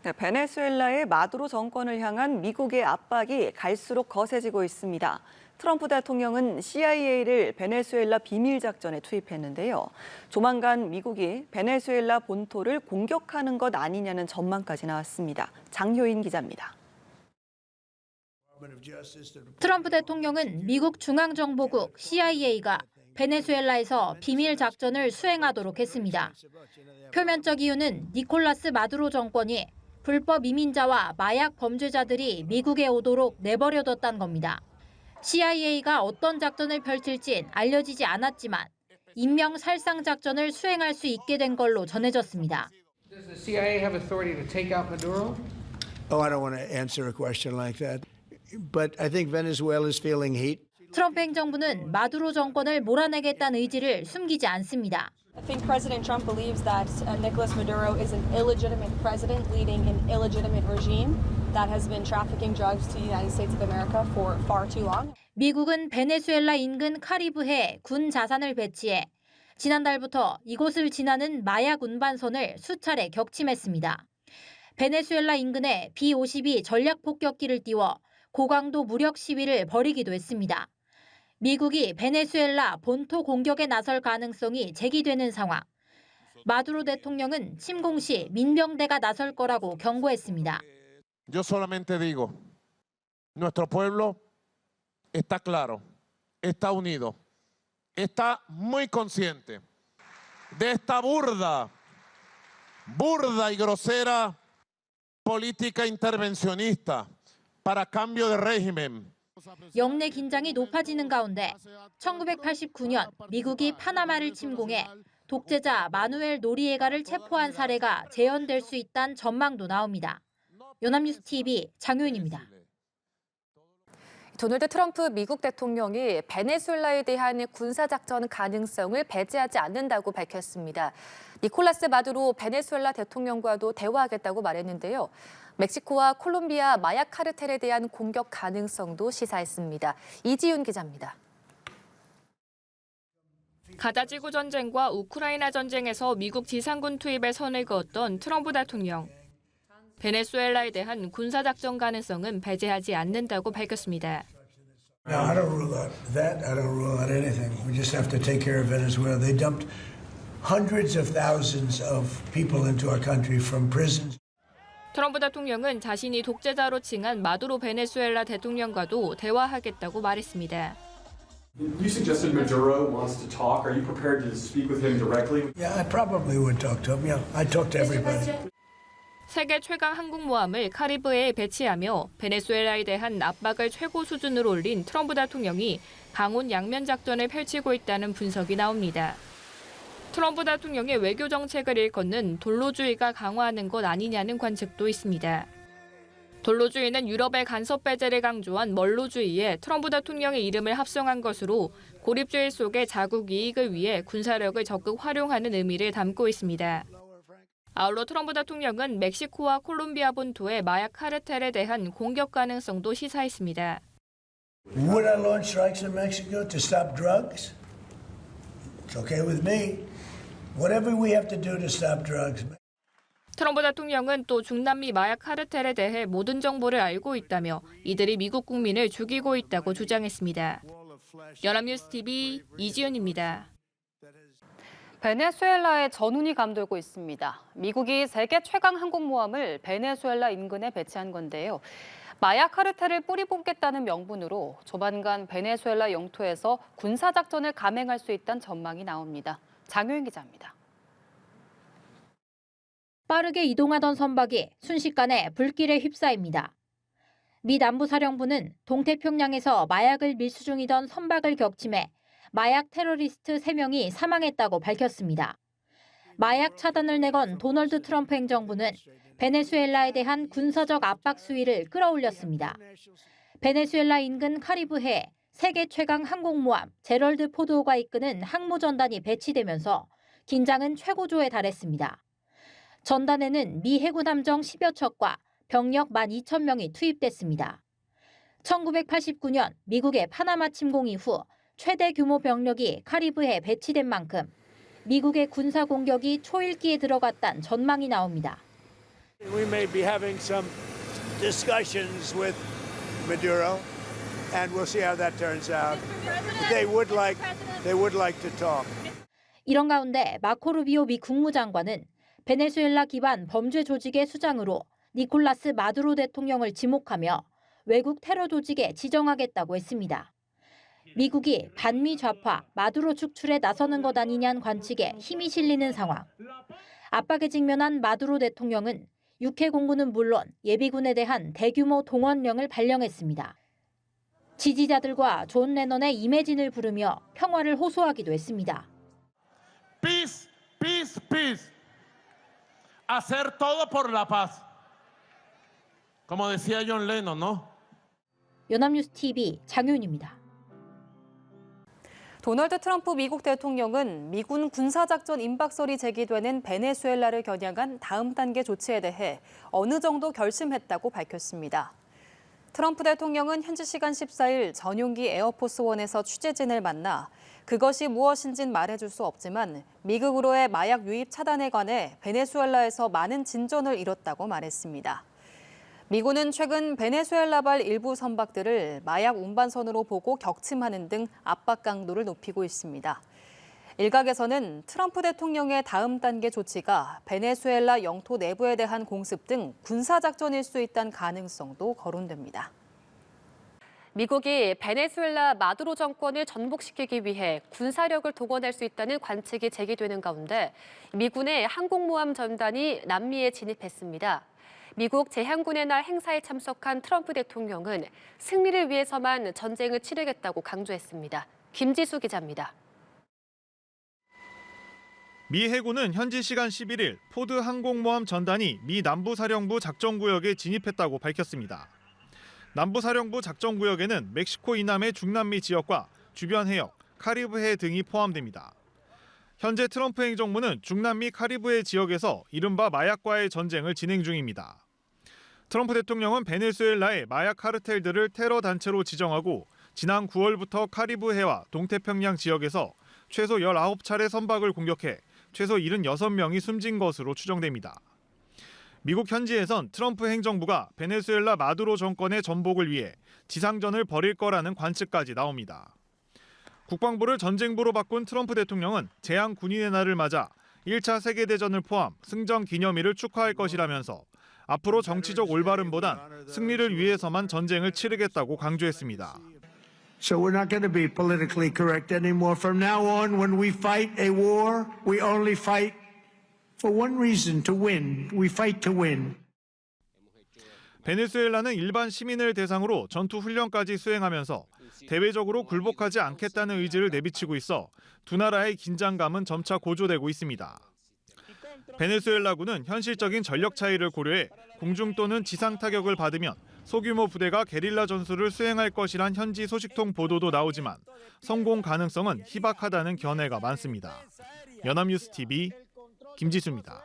네, 베네수엘라의 마두로 정권을 향한 미국의 압박이 갈수록 거세지고 있습니다. 트럼프 대통령은 CIA를 베네수엘라 비밀작전에 투입했는데요. 조만간 미국이 베네수엘라 본토를 공격하는 것 아니냐는 전망까지 나왔습니다. 장효인 기자입니다. 트럼프 대통령은 미국 중앙정보국 CIA가 베네수엘라에서 비밀 작전을 수행하도록 했습니다. 표면적 이유는 니콜라스 마두로 정권이 불법 이민자와 마약 범죄자들이 미국에 오도록 내버려뒀다는 겁니다. CIA가 어떤 작전을 펼칠진 알려지지 않았지만 인명 살상 작전을 수행할 수 있게 된 걸로 전해졌습니다. Does the CIA have authority to take out Maduro? Oh, I don't want to answer a question like that. But I think Venezuela is feeling heat. 트럼프 행정부는 마두로 정권을 몰아내겠다는 의지를 숨기지 않습니다. I think President Trump believes that Nicolas Maduro is an illegitimate president leading an illegitimate regime that has been trafficking drugs to the United States of America for far too long. 미국은 베네수엘라 인근 카리브해에 군 자산을 배치해 지난달부터 이곳을 지나는 마약 운반선을 수차례 격침했습니다. 베네수엘라 인근에 B-52 전략 폭격기를 띄워 고강도 무력 시위를 벌이기도 했습니다. 미국이 베네수엘라 본토 공격에 나설 가능성이 제기되는 상황. 마두로 대통령은 침공 시 민병대가 나설 거라고 경고했습니다. Yo solamente digo, nuestro pueblo está claro, está unido, está muy consciente de esta burda y grosera política intervencionista para cambio de régimen. 영내 긴장이 높아지는 가운데 1989년 미국이 파나마를 침공해 독재자 마누엘 노리에가를 체포한 사례가 재현될 수 있다는 전망도 나옵니다. 연합뉴스 TV 장효인입니다. 도널드 트럼프 미국 대통령이 베네수엘라에 대한 군사작전 가능성을 배제하지 않는다고 밝혔습니다. 니콜라스 마두로 베네수엘라 대통령과도 대화하겠다고 말했는데요. 멕시코와 콜롬비아 마약 카르텔에 대한 공격 가능성도 시사했습니다. 이지윤 기자입니다. 가자 지구 전쟁과 우크라이나 전쟁에서 미국 지상군 투입에 선을 그었던 트럼프 대통령. 베네수엘라에 대한 군사작전 가능성은 배제하지 않는다고 밝혔습니다. No, I don't rule out that. I don't rule out anything. We just have to take care of Venezuela. They dumped hundreds of thousands of people into our country from prisons. 트럼프 대통령은 자신이 독재자로 칭한 마두로 베네수엘라 대통령과도 대화하겠다고 말했습니다. You suggested Maduro wants to talk. Are you prepared to speak with him directly? Yeah, I probably would talk to him. Yeah, I talk to everybody. 세계 최강 항공모함을 카리브해에 배치하며 베네수엘라에 대한 압박을 최고 수준으로 올린 트럼프 대통령이 강원 양면 작전을 펼치고 있다는 분석이 나옵니다. 트럼프 대통령의 외교 정책을 일컫는 돌로주의가 강화하는 것 아니냐는 관측도 있습니다. 돌로주의는 유럽의 간섭 배제를 강조한 멀로주의에 트럼프 대통령의 이름을 합성한 것으로 고립주의 속의 자국 이익을 위해 군사력을 적극 활용하는 의미를 담고 있습니다. 아울러 트럼프 대통령은 멕시코와 콜롬비아 본토의 마약 카르텔에 대한 공격 가능성도 시사했습니다. Would I launch strikes in Mexico to stop drugs? It's okay with me. Whatever we have to do to stop drugs. 트럼프 대통령은 또 중남미 마약 카르텔에 대해 모든 정보를 알고 있다며 이들이 미국 국민을 죽이고 있다고 주장했습니다. 연합뉴스 TV 이지윤입니다. 베네수엘라에 전운이 감돌고 있습니다. 미국이 세계 최강 항공모함을 베네수엘라 인근에 배치한 건데요. 마약 카르텔을 뿌리 뽑겠다는 명분으로 조만간 베네수엘라 영토에서 군사작전을 감행할 수 있다는 전망이 나옵니다. 장효인 기자입니다. 빠르게 이동하던 선박이 순식간에 불길에 휩싸입니다. 미 남부사령부는 동태평양에서 마약을 밀수 중이던 선박을 격침해 마약 테러리스트 3명이 사망했다고 밝혔습니다. 마약 차단을 내건 도널드 트럼프 행정부는 베네수엘라에 대한 군사적 압박 수위를 끌어올렸습니다. 베네수엘라 인근 카리브해에 세계 최강 항공모함 제럴드 포드호가 이끄는 항모전단이 배치되면서 긴장은 최고조에 달했습니다. 전단에는 미 해군 함정 10여 척과 병력 12,000명이 투입됐습니다. 1989년 미국의 파나마 침공 이후 최대 규모 병력이 카리브해에 배치된 만큼 미국의 군사 공격이 초읽기에 들어갔다는 전망이 나옵니다. We may be having some discussions with Maduro, and we'll see how that turns out. They would like to talk. 이런 가운데 마코 루비오 미 국무장관은 베네수엘라 기반 범죄 조직의 수장으로 니콜라스 마두로 대통령을 지목하며 외국 테러 조직에 지정하겠다고 했습니다. 미국이 반미 좌파 마두로 축출에 나서는 것 아니냐는 관측에 힘이 실리는 상황. 압박에 직면한 마두로 대통령은 육해 공군은 물론 예비군에 대한 대규모 동원령을 발령했습니다. 지지자들과 존 레넌의 이매진을 부르며 평화를 호소하기도 했습니다. Peace, peace, peace. Hacer todo por la paz. Como decía John Lennon, ¿no? 연합뉴스 TV 장윤입니다. 도널드 트럼프 미국 대통령은 미군 군사작전 임박설이 제기되는 베네수엘라를 겨냥한 다음 단계 조치에 대해 어느 정도 결심했다고 밝혔습니다. 트럼프 대통령은 현지 시간 14일 전용기 에어포스원에서 취재진을 만나 그것이 무엇인진 말해줄 수 없지만 미국으로의 마약 유입 차단에 관해 베네수엘라에서 많은 진전을 이뤘다고 말했습니다. 미군은 최근 베네수엘라발 일부 선박들을 마약 운반선으로 보고 격침하는 등 압박 강도를 높이고 있습니다. 일각에서는 트럼프 대통령의 다음 단계 조치가 베네수엘라 영토 내부에 대한 공습 등 군사작전일 수 있다는 가능성도 거론됩니다. 미국이 베네수엘라 마두로 정권을 전복시키기 위해 군사력을 동원할 수 있다는 관측이 제기되는 가운데 미군의 항공모함 전단이 남미에 진입했습니다. 미국 제향군의 날 행사에 참석한 트럼프 대통령은 승리를 위해서만 전쟁을 치르겠다고 강조했습니다. 김지수 기자입니다. 미 해군은 현지 시간 11일 포드 항공모함 전단이 미 남부사령부 작전구역에 진입했다고 밝혔습니다. 남부사령부 작전구역에는 멕시코 이남의 중남미 지역과 주변 해역, 카리브해 등이 포함됩니다. 현재 트럼프 행정부는 중남미 카리브해 지역에서 이른바 마약과의 전쟁을 진행 중입니다. 트럼프 대통령은 베네수엘라의 마약 카르텔들을 테러 단체로 지정하고 지난 9월부터 카리브해와 동태평양 지역에서 최소 19차례 선박을 공격해 최소 76명이 숨진 것으로 추정됩니다. 미국 현지에선 트럼프 행정부가 베네수엘라 마두로 정권의 전복을 위해 지상전을 벌일 거라는 관측까지 나옵니다. 국방부를 전쟁부로 바꾼 트럼프 대통령은 제향 군인의 날을 맞아 1차 세계대전을 포함 승전 기념일을 축하할 것이라면서 앞으로 정치적 올바름보단 승리를 위해서만 전쟁을 치르겠다고 강조했습니다. So we're not going to be politically correct anymore. From now on, when we fight a war, we only fight for one reason, to win. We fight to win. 베네수엘라는 일반 시민을 대상으로 전투 훈련까지 수행하면서 대외적으로 굴복하지 않겠다는 의지를 내비치고 있어 두 나라의 긴장감은 점차 고조되고 있습니다. 베네수엘라군은 현실적인 전력 차이를 고려해 공중 또는 지상 타격을 받으면 소규모 부대가 게릴라 전술을 수행할 것이란 현지 소식통 보도도 나오지만 성공 가능성은 희박하다는 견해가 많습니다. 연합뉴스 TV 김지수입니다.